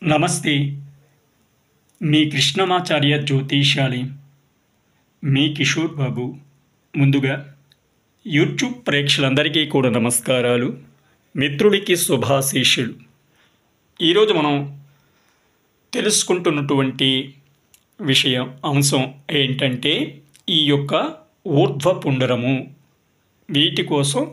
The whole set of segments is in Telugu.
నమస్తే. మీ కృష్ణమాచార్య జ్యోతిషాలి మీ కిషోర్ బాబు. ముందుగా యూట్యూబ్ ప్రేక్షకులందరికీ కూడా నమస్కారాలు, మిత్రుడికి శుభాశీస్సులు. ఈరోజు మనం తెలుసుకుంటున్నటువంటి అంశం ఏంటంటే ఈ యొక్క ఊర్ధ్వపుండరము. వీటి కోసం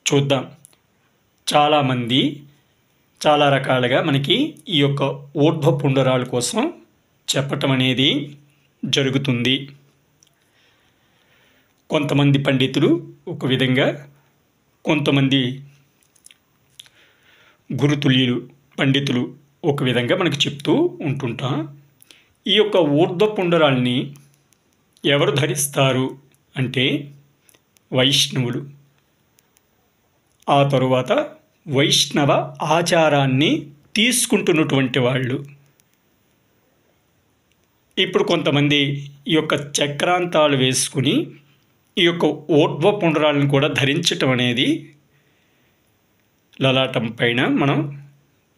చూద్దాం. చాలామంది చాలా రకాలుగా మనకి ఈ యొక్క ఊర్ధ్వపుండరాల కోసం చెప్పటం అనేది జరుగుతుంది. కొంతమంది పండితులు ఒక విధంగా, కొంతమంది గురుతుల్యులు పండితులు ఒక విధంగా మనకి చెప్తూ ఉంటుంటాం. ఈ యొక్క ఊర్ధ్వపుండరాల్ని ఎవరు ధరిస్తారు అంటే వైష్ణవులు. ఆ తరువాత వైష్ణవ ఆచారాన్ని తీసుకుంటున్నటువంటి వాళ్ళు. ఇప్పుడు కొంతమంది ఈ యొక్క చక్రాంతాలు వేసుకుని ఈ యొక్క ఊర్ధ్వపుండరాలను కూడా ధరించటం అనేది లలాటం పైన మనం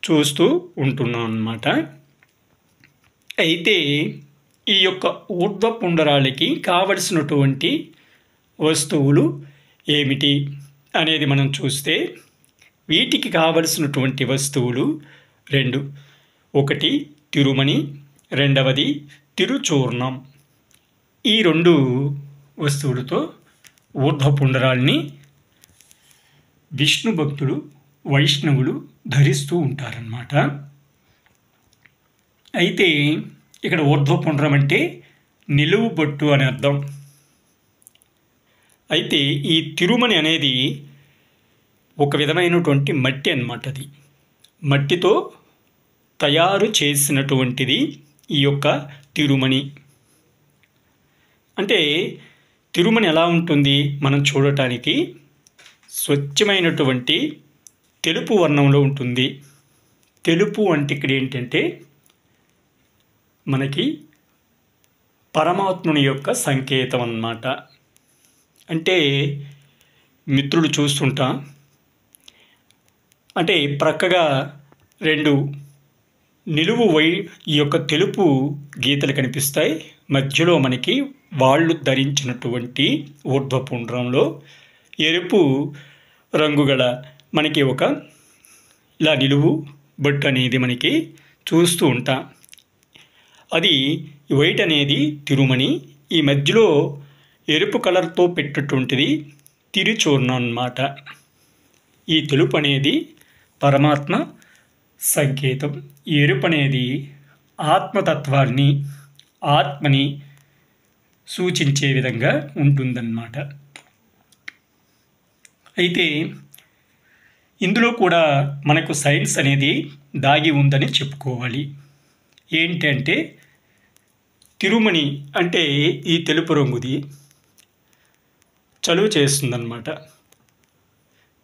చూస్తూ ఉంటున్నాం అన్నమాట. అయితే ఈ యొక్క ఊర్ధ్వపుండరాలకి కావలసినటువంటి వస్తువులు ఏమిటి అనేది మనం చూస్తే, వీటికి కావలసినటువంటి వస్తువులు రెండు. ఒకటి తిరుమణి, రెండవది తిరుచూర్ణం. ఈ రెండు వస్తువులతో ఊర్ధ్వపుండరాల్ని విష్ణు భక్తులు, వైష్ణవులు ధరిస్తూ ఉంటారన్నమాట. అయితే ఇక్కడ ఊర్ధ్వపుండరం అంటే నిలువు బొట్టు అని అర్థం. అయితే ఈ తిరుమణి అనేది ఒక విధమైనటువంటి మట్టి అన్నమాట. అది మట్టితో తయారు చేసినటువంటిది ఈ యొక్క తిరుమణి. అంటే తిరుమణి ఎలా ఉంటుంది మనం చూడటానికి స్వచ్ఛమైనటువంటి తెలుపు వర్ణంలో ఉంటుంది. తెలుపు అంటే ఇక్కడ ఏంటంటే మనకి పరమాత్ముని యొక్క సంకేతం అన్నమాట. అంటే మిత్రులు చూస్తుంటాం, అంటే ప్రక్కగా రెండు నిలువు ఈ యొక్క తెలుపు గీతలు కనిపిస్తాయి. మధ్యలో మనకి వాళ్ళు ధరించినటువంటి ఊర్ధ్వపుండరంలో ఎరుపు రంగు గల మనకి ఒక ఇలా నిలువు బొట్టు అనేది మనకి చూస్తూ ఉంటాం. అది వైట్ అనేది తిరుమణి. ఈ మధ్యలో ఎరుపు కలర్తో పెట్టినటువంటిది తిరుచూర్ణం అన్నమాట. ఈ తెలుపు అనేది పరమాత్మ సంకేతం. ఈ ఎరుపు అనేది ఆత్మతత్వాన్ని, ఆత్మని సూచించే విధంగా ఉంటుందన్నమాట. అయితే ఇందులో కూడా మనకు సైన్స్ అనేది దాగి ఉందని చెప్పుకోవాలి. ఏంటంటే తిరుమణి అంటే ఈ తెలుపు రంగుది చలువ చేస్తుందన్నమాట.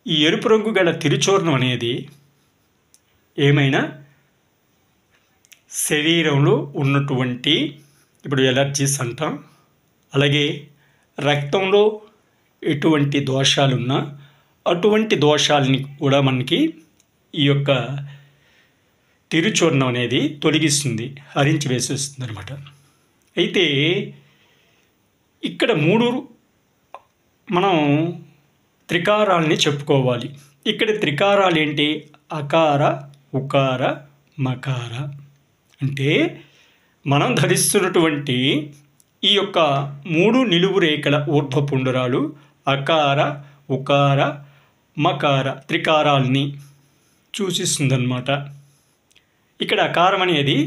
ఈ ఎరుపు రంగు గల తిరుచూర్ణం అనేది ఏమైనా శరీరంలో ఉన్నటువంటి, ఇప్పుడు ఎలర్జీస్ అంటాం, అలాగే రక్తంలో ఎటువంటి దోషాలున్నా అటువంటి దోషాలని కూడా మనకి ఈ యొక్క తిరుచూర్ణం అనేది తొలగిస్తుంది, హరించి వేసేస్తుంది అనమాట. అయితే ఇక్కడ మనం త్రికారాల్ని చెప్పుకోవాలి. ఇక్కడ త్రికారాలు ఏంటి? అకార, ఉకార, మకార. అంటే మనం ధరిస్తున్నటువంటి ఈ యొక్క మూడు నిలువు రేఖల ఊర్ధ్వపుండరాలు అకార, ఉకార, మకార త్రికారాల్ని సూచిస్తుందన్నమాట. ఇక్కడ అకారం అనేది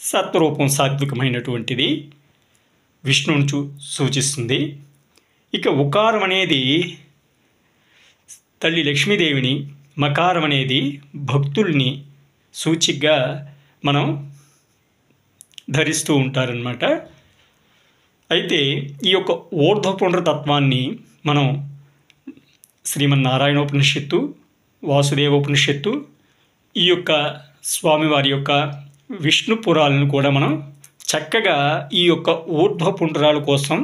సత్వరూపం, సాత్వికమైనటువంటిది, విష్ణువుని సూచిస్తుంది. ఇక ఉకారం అనేది తల్లి లక్ష్మీదేవిని, మకారం అనేది భక్తుల్ని సూచికగా మనం ధరిస్తూ ఉంటారన్నమాట. అయితే ఈ యొక్క ఊర్ధ్వపుండర తత్వాన్ని మనం శ్రీమన్నారాయణోపనిషత్తు, వాసుదేవోపనిషత్తు, ఈ యొక్క స్వామివారి యొక్క విష్ణు పురాణాలను కూడా మనం చక్కగా ఈ యొక్క ఊర్ధ్వపుండరాల కోసం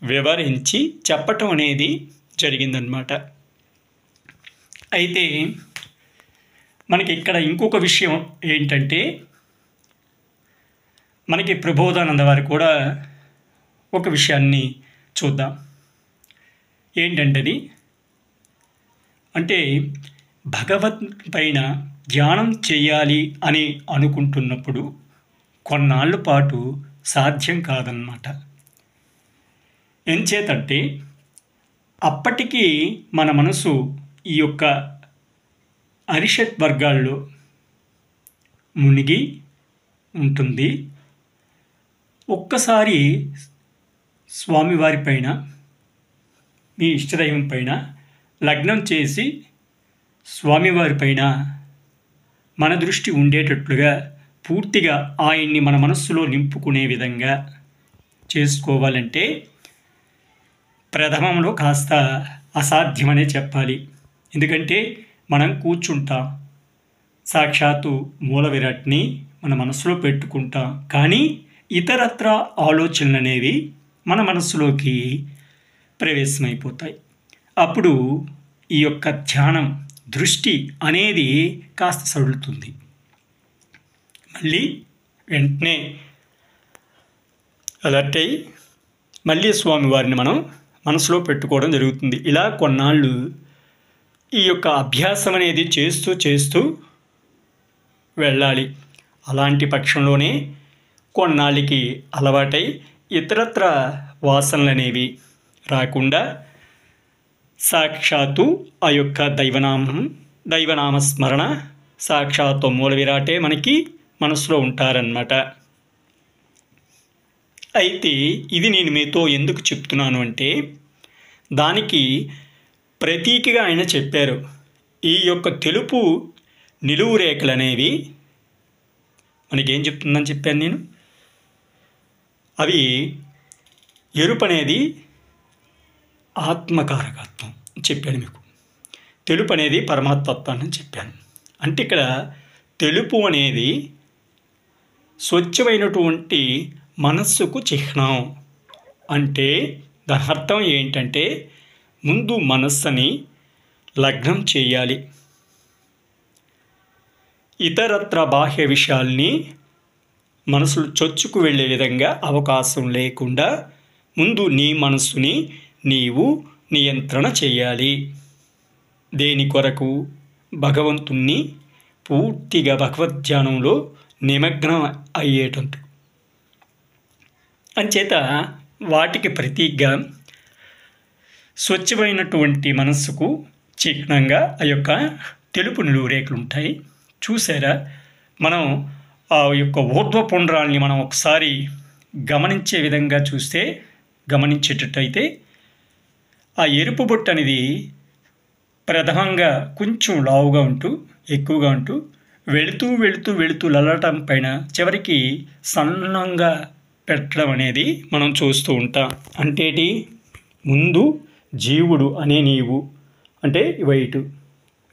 వివరించి చెప్పటం అనేది జరిగిందనమాట. అయితే మనకి ఇక్కడ ఇంకొక విషయం ఏంటంటే, మనకి ప్రబోధానంద వారు కూడా ఒక విషయాన్ని చూద్దాం. ఏంటంటది అంటే, భగవత్ పైన ధ్యానం చేయాలి అని అనుకుంటున్నప్పుడు కొన్నాళ్ళ పాటు సాధ్యం కాదన్నమాట. ఎంచేతంటే అప్పటికీ మన మనసు ఈ యొక్క అరిషత్ వర్గాల్లో మునిగి ఉంటుంది. ఒక్కసారి స్వామివారి పైన, మీ ఇష్టదైవం పైన లగ్నం చేసి స్వామివారి పైన మన దృష్టి ఉండేటట్లుగా పూర్తిగా ఆయన్ని మన మనస్సులో నింపుకునే విధంగా చేసుకోవాలంటే ప్రథమంలో కాస్త అసాధ్యమనే చెప్పాలి. ఎందుకంటే మనం కూర్చుంటాం, సాక్షాత్తు మూల విరాట్ని మన మనసులో పెట్టుకుంటాం, కానీ ఇతరత్ర ఆలోచనలు అనేవి మన మనస్సులోకి ప్రవేశమైపోతాయి. అప్పుడు ఈ యొక్క ధ్యానం దృష్టి అనేది కాస్త సడులుతుంది. మళ్ళీ వెంటనే అలర్ట్ అయ్యి మళ్ళీ స్వామివారిని మనం మనసులో పెట్టుకోవడం జరుగుతుంది. ఇలా కొన్నాళ్ళు ఈ యొక్క అభ్యాసం అనేది చేస్తూ చేస్తూ వెళ్ళాలి. అలాంటి పక్షంలోనే కొన్నాళ్ళకి అలవాటై ఇతరత్ర వాసనలు అనేవి రాకుండా సాక్షాత్తు ఆ యొక్క దైవనామ స్మరణ, సాక్షాత్తు మూల విరాటే మనకి మనసులో ఉంటారన్నమాట. అయితే ఇది నేను మీతో ఎందుకు చెప్తున్నాను అంటే, దానికి ప్రతీకగా ఆయన చెప్పారు. ఈ యొక్క తెలుపు నిలువు రేఖలు అనేవి మనకేం చెప్తుందని చెప్పాను నేను. అవి ఎరుపు అనేది ఆత్మకారకత్వం చెప్పాను మీకు. తెలుపు అనేది పరమాత్మత్వాన్ని చెప్పాను. అంటే ఇక్కడ తెలుపు అనేది స్వచ్ఛమైనటువంటి మనస్సుకు చిహ్నం. అంటే దాని అర్థం ఏంటంటే, ముందు మనస్సుని లగ్నం చేయాలి. ఇతరత్ర బాహ్య విషయాల్ని మనసులు చొచ్చుకు వెళ్ళే విధంగా అవకాశం లేకుండా ముందు నీ మనస్సుని నీవు నియంత్రణ చేయాలి. దేని కొరకు? భగవంతుణ్ణి పూర్తిగా భగవద్ధ్యానంలో నిమగ్నం అయ్యేటంత. అంచేత వాటికి ప్రతీకగా స్వచ్ఛమైనటువంటి మనస్సుకు చిహ్నంగా ఆ యొక్క తెలుపు నిలువు రేఖలు ఉంటాయి. చూసారా? మనం ఆ యొక్క ఊర్ధ్వపుండ్రాల్ని మనం ఒకసారి గమనించే విధంగా చూస్తే, గమనించేటట్టయితే ఆ ఎరుపు బొట్టు అనేది ప్రథమంగా కొంచెం లావుగా ఉంటూ ఎక్కువగా ఉంటూ వెళుతూ వెళుతూ వెళుతూ లల్లటం పైన చివరికి సన్నంగా పెట్టడం అనేది మనం చూస్తూ ఉంటాం. అంటేటి ముందు జీవుడు అనే నీవు, అంటే వైటు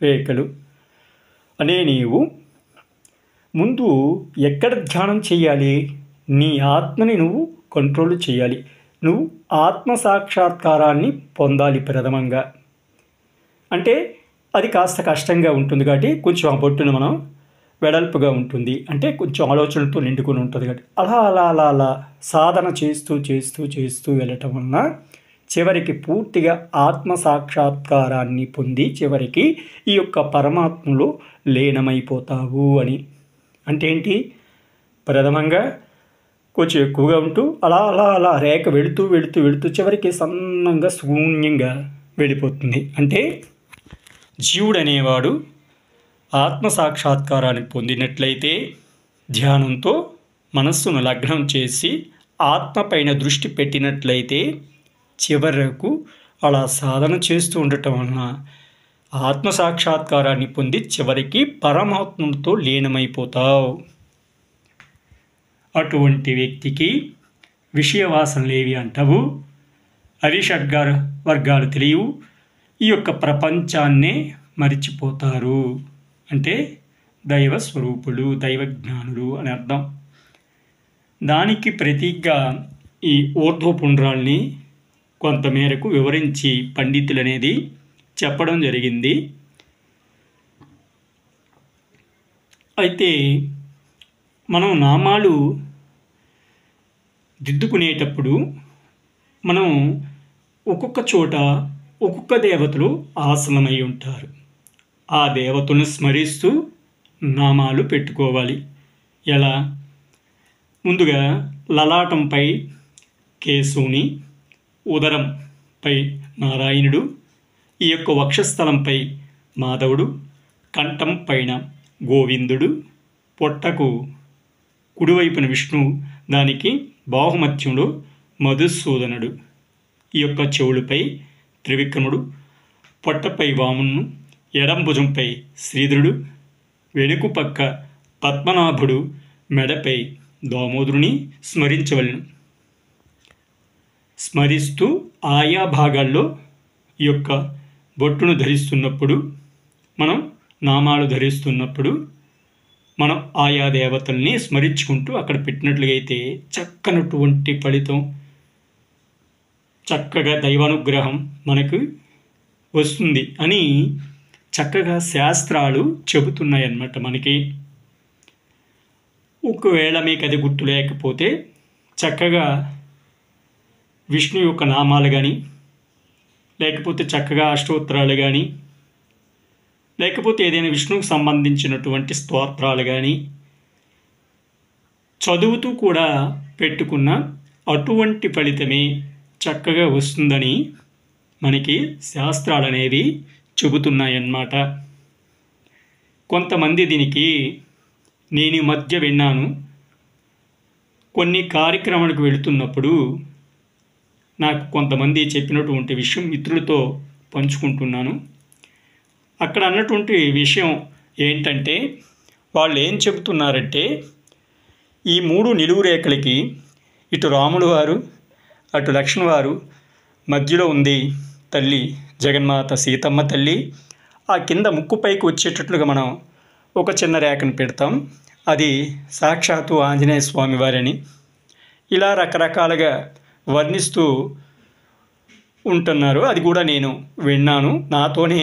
రేఖలు అనే నీవు ముందు ఎక్కడ ధ్యానం చేయాలి? నీ ఆత్మని నువ్వు కంట్రోల్ చేయాలి. నువ్వు ఆత్మ సాక్షాత్కారాన్ని పొందాలి ప్రథమంగా. అంటే అది కాస్త కష్టంగా ఉంటుంది కాబట్టి కొంచెం ఆ బొట్టును మనం వెడల్పుగా ఉంటుంది, అంటే కొంచెం ఆలోచనలతో నిండుకొని ఉంటుంది కాబట్టి అలా అలా అలా అలా సాధన చేస్తూ చేస్తూ చేస్తూ వెళ్ళటం వలన చివరికి పూర్తిగా ఆత్మ సాక్షాత్కారాన్ని పొంది చివరికి ఈ యొక్క పరమాత్మలో లీనమైపోతావు అని. అంటే ఏంటి? ప్రథమంగా కొంచెం ఎక్కువగా ఉంటూ అలా అలా అలా రేఖ వెళుతూ వెళుతూ వెళుతూ చివరికి సన్నంగా శూన్యంగా వెళ్ళిపోతుంది. అంటే జీవుడు అనేవాడు ఆత్మ సాక్షాత్కారాన్ని పొందినట్లయితే ధ్యానంతో మనస్సును లగ్నం చేసి ఆత్మ పైన దృష్టి పెట్టినట్లయితే చివరకు అలా సాధన చేస్తూ ఉండటం వలన ఆత్మ సాక్షాత్కారాన్ని పొంది చివరికి పరమాత్మతో లీనమైపోతావు. అటువంటి వ్యక్తికి విషయవాసనలు ఏవి అంటావు? అరిషడ్ వర్గాలు తెలియవు. ఈ యొక్క ప్రపంచాన్నే మరిచిపోతారు. అంటే దైవ స్వరూపులు, దైవజ్ఞానులు అని అర్థం. దానికి ప్రతీకగా ఈ ఊర్ధ్వపుండ్రాల్ని కొంతమేరకు వివరించి పండితులు అనేది చెప్పడం జరిగింది. అయితే మనం నామాలు దిద్దుకునేటప్పుడు మనం ఒక్కొక్క చోట ఒక్కొక్క దేవతలు ఆసనమై ఉంటారు. ఆ దేవతను స్మరిస్తూ నామాలు పెట్టుకోవాలి. ఎలా? ముందుగా లలాటంపై కేశవుని, ఉదరంపై నారాయణుడు, ఈ యొక్క వక్షస్థలంపై మాధవుడు, కంఠం పైన గోవిందుడు, పొట్టకు కుడివైపున విష్ణువు, దానికి బాహుమత్యంలో మధుసూదనుడు, ఈ యొక్క చెవులపై త్రివిక్రముడు, పొట్టపై వామనుడు, ఎడం భుజంపై శ్రీధరుడు, వెనుక పక్క పద్మనాభుడు, మెడపై దామోదరుని స్మరించవలెను. స్మరిస్తూ ఆయా భాగాల్లో ఈ యొక్క బొట్టును ధరిస్తున్నప్పుడు, మనం నామాలు ధరిస్తున్నప్పుడు మనం ఆయా దేవతల్ని స్మరించుకుంటూ అక్కడ పెట్టినట్లుగైతే చక్కనటువంటి ఫలితం, చక్కగా దైవానుగ్రహం మనకు వస్తుంది అని చక్కగా శాస్త్రాలు చెబుతున్నాయన్నమాట మనకి. ఒకవేళ మీకు అది గుర్తు లేకపోతే చక్కగా విష్ణు యొక్క నామాలు కానీ, లేకపోతే చక్కగా అష్టోత్తరాలు కానీ, లేకపోతే ఏదైనా విష్ణువుకు సంబంధించినటువంటి స్తోత్రాలు కానీ చదువుతూ కూడా పెట్టుకున్న అటువంటి ఫలితమే చక్కగా వస్తుందని మనకి శాస్త్రాలు అనేవి చెబుతున్నాయన్నమాట. కొంతమంది దీనికి నేను ఈ మధ్య విన్నాను, కొన్ని కార్యక్రమాలకు వెళుతున్నప్పుడు నాకు కొంతమంది చెప్పినటువంటి విషయం మిత్రులతో పంచుకుంటున్నాను. అక్కడ అన్నటువంటి విషయం ఏంటంటే, వాళ్ళు ఏం చెబుతున్నారంటే, ఈ 3 నిలువు రేఖలకి ఇటు రాముడు వారు, అటు లక్ష్మణ వారు, మధ్యలో ఉంది తల్లి జగన్మాత సీతమ్మ తల్లి. ఆ కింద ముక్కుపైకి వచ్చేటట్లుగా మనం ఒక చిన్న రేఖను పెడతాం, అది సాక్షాత్తు ఆంజనేయ స్వామి వారని ఇలా రకరకాలుగా వర్ణిస్తూ ఉంటున్నారు. అది కూడా నేను విన్నాను, నాతోనే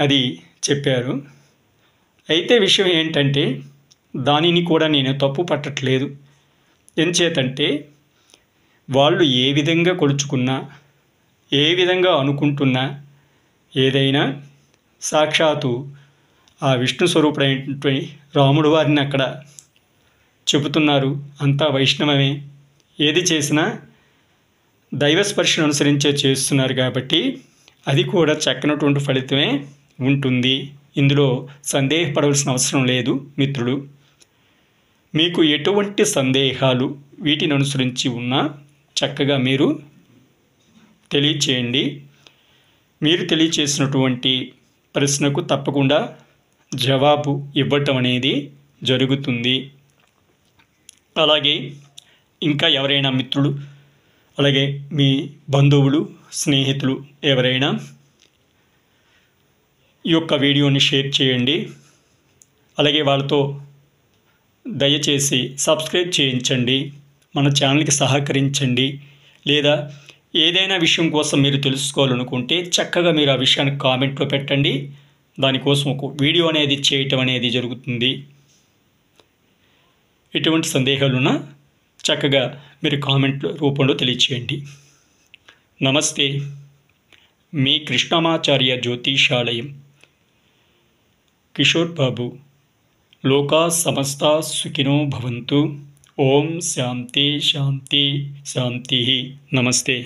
అది చెప్పారు. అయితే విషయం ఏంటంటే, దానిని కూడా నేను తప్పు పట్టట్లేదు. ఎంచేతంటే వాళ్ళు ఏ విధంగా కొలుచుకున్నా, ఏ విధంగా అనుకుంటున్నా, ఏదైనా సాక్షాత్తు ఆ విష్ణు స్వరూపుడైనటువంటి రాముడు వారిని అక్కడ చెబుతున్నారు. అంతా వైష్ణవమే, ఏది చేసినా దైవస్పర్శను అనుసరించే చేస్తున్నారు కాబట్టి అది కూడా చక్కనటువంటి ఫలితమే ఉంటుంది. ఇందులో సందేహపడవలసిన అవసరం లేదు మిత్రులు. మీకు ఎటువంటి సందేహాలు వీటిని అనుసరించి ఉన్నా చక్కగా మీరు తెలియచేయండి. మీరు తెలియచేసినటువంటి ప్రశ్నకు తప్పకుండా జవాబు ఇవ్వటం అనేది జరుగుతుంది. అలాగే ఇంకా ఎవరైనా మిత్రులు, అలాగే మీ బంధువులు, స్నేహితులు ఎవరైనా ఈ యొక్క వీడియోని షేర్ చేయండి. అలాగే వాళ్ళతో దయచేసి సబ్స్క్రైబ్ చేయించండి, మన ఛానల్కి సహకరించండి. లేదా ఏదైనా విషయం కోసం మీరు తెలుసుకోవాలనుకుంటే చక్కగా మీరు ఆ విషయాన్ని కామెంట్లో పెట్టండి. దానికోసం ఒక వీడియో అనేది చేయటం అనేది జరుగుతుంది. ఎటువంటి సందేహాలున్నా చక్కగా మీరు కామెంట్ రూపంలో తెలియచేయండి. నమస్తే, మీ కృష్ణమాచార్య జ్యోతిషాలయం, కిషోర్ బాబు. లోకా సమస్తా సుఖినో భవంతు. ఓం శాంతి శాంతి శాంతి. నమస్తే.